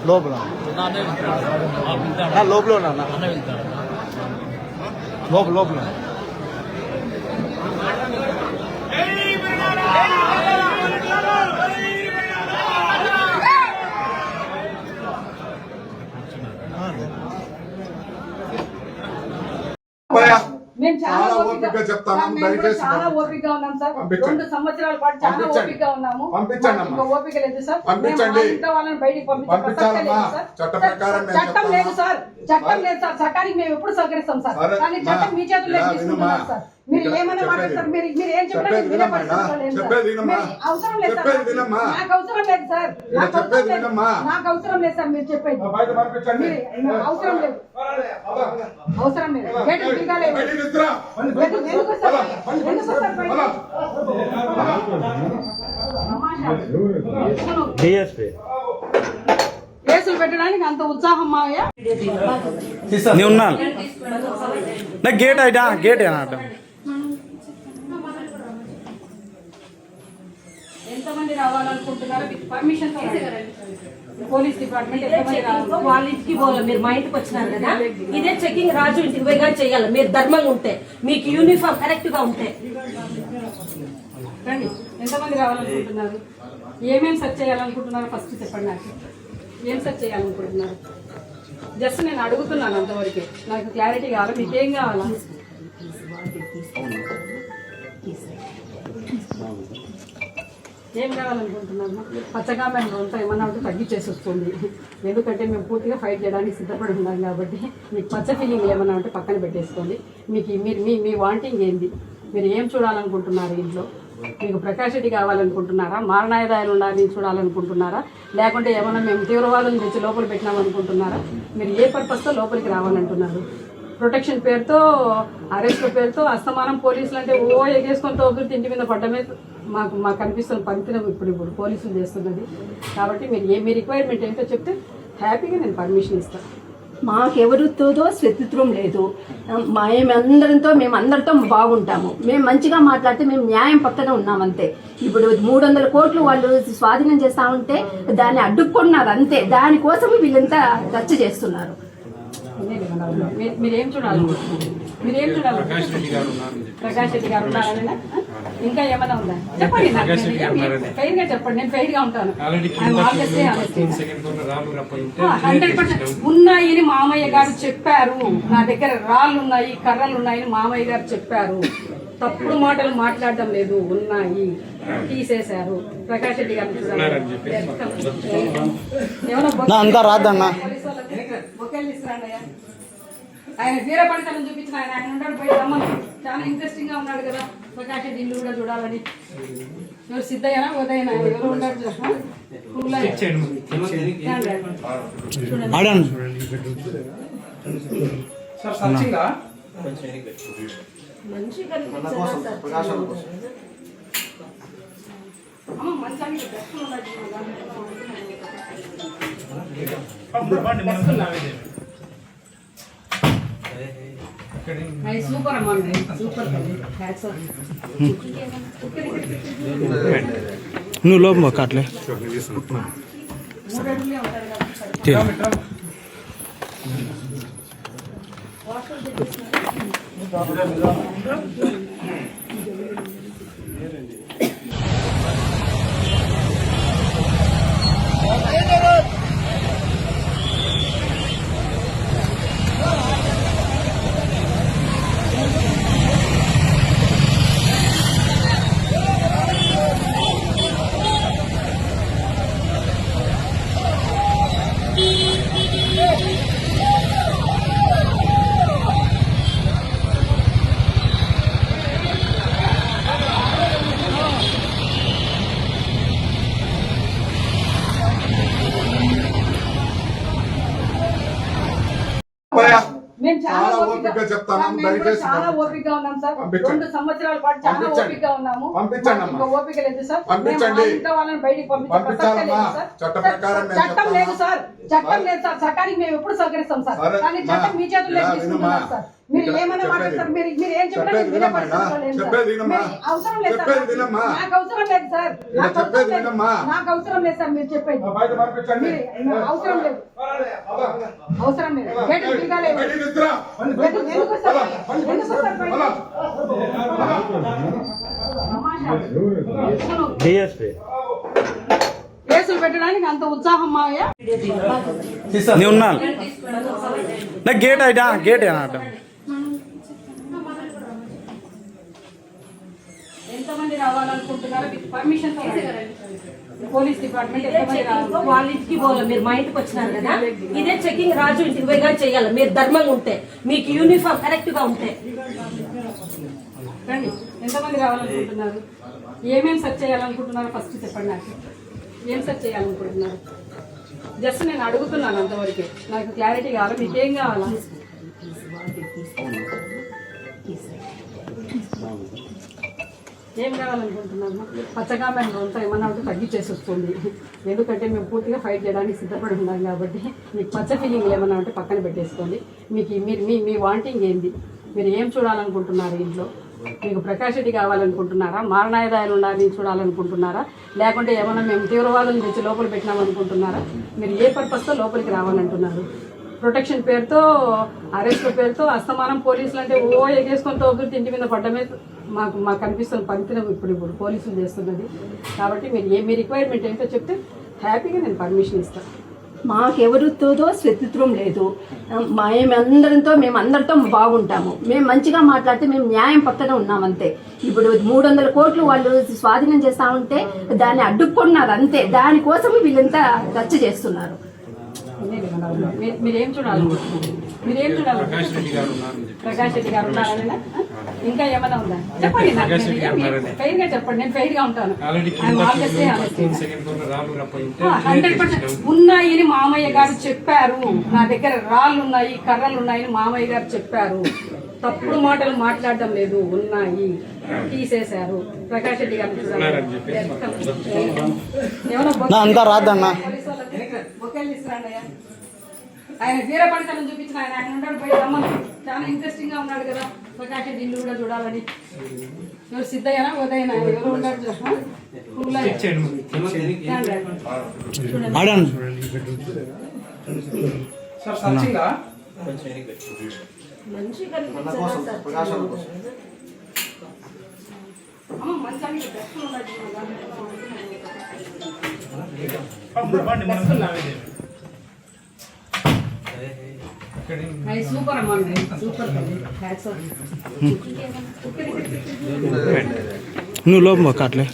లోపల లోపల లోపల లోపల మేము చాలా ఓపికగా చెప్తాను. దయచేసి చాలా ఓపికగా ఉన్నాం సార్. 2 సంవత్సరాల పాటు చాలా ఓపికగా ఉన్నాము. ఇంకా ఓపిక లేదు సార్. పంపించండి. వాళ్ళని బయటికి చట్టం లేదు సార్. చట్టం లేదు సార్. చట్టానికి మేము ఎప్పుడు సహకరిస్తాం సార్. కానీ చట్టం మీ చేతుల్లో తీసుకుంటున్నారు సార్. మీరు ఏమైనా మాట్లాడతారు. మీరు ఏం చెప్పినా అవసరం లేదు సార్. నాకు అవసరం లేదు సార్. నాకు అవసరం లేదు సార్. మీరు చెప్పేది అవసరం లేదు. అవసరం లేదు. గేట్లు దిగాలేదు. ఎందుకు సార్? ఎందుకు సార్ కేసులు పెట్టడానికి అంత ఉత్సాహం మావయ్య? గేట్ అయిటా గేట్ ఎంతమంది రావాలనుకుంటున్నారో మీకు పర్మిషన్ పోలీస్ డిపార్ట్మెంట్ వాళ్ళ ఇంటికి పోవాలి. మీరు మా ఇంటికి వచ్చినారు కదా, ఇదే చెకింగ్ రాజు ఇంటికి పోయిగా చేయాలి. మీరు ధర్మంగా ఉంటే, మీకు యూనిఫామ్ కరెక్ట్ గా ఉంటే రండి. ఎంతమంది రావాలనుకుంటున్నారు? ఏమేమి సెర్చ్ చేయాలనుకుంటున్నారో ఫస్ట్ చెప్పండి. నాకు ఏం సెర్చ్ చేయాలనుకుంటున్నారు? జస్ట్ నేను అడుగుతున్నాను అంతవరకు. నాకు క్లారిటీ కావాలి. మీకు ఏం కావాలా? ఏం కావాలనుకుంటున్నాము? పచ్చగామెలు అంతా ఏమన్నా ఉంటే తగ్గించేసి వస్తుంది. ఎందుకంటే మేము పూర్తిగా ఫైట్ చేయడానికి సిద్ధపడి ఉన్నాం కాబట్టి మీకు పచ్చ ఫీలింగ్ ఏమన్నా ఉంటే పక్కన పెట్టేసుకోండి. మీకు మీ వాంటింగ్ ఏంది? మీరు ఏం చూడాలనుకుంటున్నారు ఇంట్లో? మీకు ప్రకాష్ రెడ్డి కావాలనుకుంటున్నారా? మారణాయుధాలు ఉండాలని చూడాలనుకుంటున్నారా? లేకుంటే ఏమన్నా మేము తీవ్రవాదులు తెచ్చి లోపల పెట్టినామనుకుంటున్నారా? మీరు ఏ పర్పస్తో లోపలికి రావాలంటున్నారు? ప్రొటెక్షన్ పేరుతో, అరెస్ట్ పేరుతో అస్తమానం పోలీసులు అంటే ఎగేసుకొని తోగుతూ ఇంటి మీద పడ్డమే మాకు కనిపిస్తున్న పవిత్రం ఇప్పుడు పోలీసులు చేస్తున్నది. కాబట్టి మీరు మీ రిక్వైర్మెంట్ ఏంటో చెప్తే హ్యాపీగా నేను పర్మిషన్ ఇస్తాను. మాకెవరితోదో శత్రుత్వం లేదు. మేము అందరితో బాగుంటాము. మేము మంచిగా మాట్లాడితే మేము న్యాయం పక్కన ఉన్నామంతే. ఇప్పుడు 300 కోట్లు వాళ్ళు స్వాధీనం చేస్తా ఉంటే దాన్ని అడ్డుకున్నారు అంతే. దానికోసం వీళ్ళంతా రచ్చ చేస్తున్నారు. మీరేం చూడాలనుకుంటున్నారు? మీరేం చూడాలి? ప్రకాష్ రెడ్డి గారు ఉన్నారని ఇంకా ఏమైనా ఉందా చెప్పండి. ఫెయిర్ గా చెప్పండి. నేను ఫెయిర్ గా ఉంటాను. 100% ఉన్నాయని మామయ్య గారు చెప్పారు. నా దగ్గర రాళ్ళు ఉన్నాయి, కర్రలు ఉన్నాయని మామయ్య గారు చెప్పారు. తప్పుడు మాటలు మాట్లాడడం లేదు. ఉన్నాయి, తీసేశారు. ప్రకాష్ రెడ్డి గారు అంతా రాదన్నా. ఆయన వీరపడతలను చూపించిన ఆయన ఉన్నాడు. పోయి రమ్మని చాలా ఇంట్రెస్టింగ్ గా ఉన్నాడు కదా. ప్రకాష్ రెడ్డి ఇల్లు కూడా చూడాలని. ఎవరు సిద్ధయ్యనా ఉదయనా ఎవరు ఉన్నారు? సూపర్ అమ్మా, సూపర్. నువ్వు లోపల కాట్లే మేము చాలా ఓపికగా చెప్తాను. దయచేసి చాలా ఓపికగా ఉన్నాం సార్. 2 సంవత్సరాల పాటు చాలా ఓపికగా ఉన్నాము. ఇంకా ఓపిక లేదు సార్. ఇంట్లో వాళ్ళని బయటికి చట్టం లేదు సార్. చట్టం లేదు సార్. చట్టానికి మేము ఎప్పుడు సహకరిస్తాం సార్. కానీ చట్టం మీ చేతుల్లో తీసుకుంటున్నారు సార్. మీరు ఏమన్నా మాట్లాడతారు, మీరు ఏం చెప్పినా నేను వినే పరిస్థితిలో లేను సార్. మీరు అవసరం లేదు సార్, నాకు అవసరం లేదు సార్, నాకు అవసరం లేదు, నాకు అవసరం లేదు సార్, మీరు చెప్పేది మీరు అవసరం లేదు, అవసరం లేదు. గేట్ దిగాలేదు, ఎందుకు సార్, ఎందుకు సార్ బయట? కేసులు పెట్టడానికి అంత ఉత్సాహం మావయ్య? నీ ఉన్నాను నా గేట్ అయిటా గేట్ అన్నట్టు ఎంతమంది రావాలనుకుంటున్నారో మీకు పర్మిషన్ పోలీస్ డిపార్ట్మెంట్ ఎంతమంది రావాలి? వాళ్ళ ఇంటికి పోవాలి. మీరు మా ఇంటికి వచ్చినారు కదా, ఇదే చెకింగ్ రాజు ఇంటికి పోయిగా చేయాలి. మీరు ధర్మంగా ఉంటే, మీకు యూనిఫామ్ కరెక్ట్ గా ఉంటే. రండి, ఎంతమంది రావాలనుకుంటున్నారు? ఏమేమి సెర్చ్ చేయాలనుకుంటున్నారో ఫస్ట్ చెప్పండి. నాకు ఏం సెర్చ్ చేయాలనుకుంటున్నారు? జస్ట్ నేను అడుగుతున్నాను అంతవరకు, నాకు క్లారిటీ కావాలి. మీకు ఏం కావాలా? ఏం కావాలనుకుంటున్నాను? పచ్చగా మేము అంతా ఏమన్నా ఉంటే తగ్గించేసి వస్తుంది, ఎందుకంటే మేము పూర్తిగా ఫైట్ చేయడానికి సిద్ధపడి ఉన్నాం కాబట్టి. మీకు పచ్చ ఫీలింగ్లు ఏమన్నా ఉంటే పక్కన పెట్టేసుకోండి. మీకు మీరు మీ వాంటింగ్ ఏంది? మీరు ఏం చూడాలనుకుంటున్నారు ఇంట్లో? మీకు ప్రకాష్ రెడ్డి కావాలనుకుంటున్నారా? మారణాయుధాలు ఉండాలని చూడాలనుకుంటున్నారా? లేకుంటే ఏమన్నా మేము తీవ్రవాదులను తెచ్చి లోపల పెట్టినామనుకుంటున్నారా? మీరు ఏ పర్పస్తో లోపలికి రావాలంటున్నారు? ప్రొటెక్షన్ పేరుతో, అరెస్ట్ పేరుతో అస్తమానం పోలీసులు అంటే ఓ ఎగేసుకొని తోగుతుంటే ఇంటి మీద పడ్డమే మాకు అనిపిస్తున్న పంపిణీ ఇప్పుడు పోలీసులు చేస్తున్నది. కాబట్టి మీరు మీ రిక్వైర్మెంట్ ఏంటో చెప్తే హ్యాపీగా నేను పర్మిషన్ ఇస్తాను. మాకెవరితోదో శత్రుత్వం లేదు. మేమందరితో మేమందరితో బాగుంటాము. మేము మంచిగా మాట్లాడితే మేము న్యాయం పక్కన ఉన్నామంతే. ఇప్పుడు 300 కోట్లు వాళ్ళు స్వాధీనం చేస్తా ఉంటే దాన్ని అడ్డుకున్నారు అంతే. దానికోసం వీళ్ళంతా రచ్చ చేస్తున్నారు. మీరేం చూడాలనుకుంటున్నారు? మీరేం చూడాలి? ప్రకాష్ రెడ్డి గారు ఉన్నారనేనా? ఇంకా ఏమైనా ఉందా చెప్పండి. ఫెయిర్ గా చెప్పండి, నేను ఫెయిర్ గా ఉంటాను. 100% ఉన్నాయని మామయ్య గారు చెప్పారు. నా దగ్గర రాళ్ళు ఉన్నాయి, కర్రలు ఉన్నాయని మామయ్య గారు చెప్పారు. తప్పుడు మాటలు మాట్లాడడం లేదు, ఉన్నాయి, తీసేశారు. ప్రకాష్ రెడ్డి గారు అంతా రాద్దన్నా. ఆయన వీరపడతలను చూపించిన ఆయన ఉన్నాడు పోయి రమ్మను. చాలా ఇంట్రెస్టింగ్ గా ఉన్నాడు కదా ప్రకాష్ రెడ్డి, ఇల్లు కూడా చూడాలని. ఎవరు సిద్ధయ్యనా ఉదయనా ఎవరు ఉన్నాడు? సూపర్ అమ్మా, సూపర్. నువ్వు లోపల కాట్లే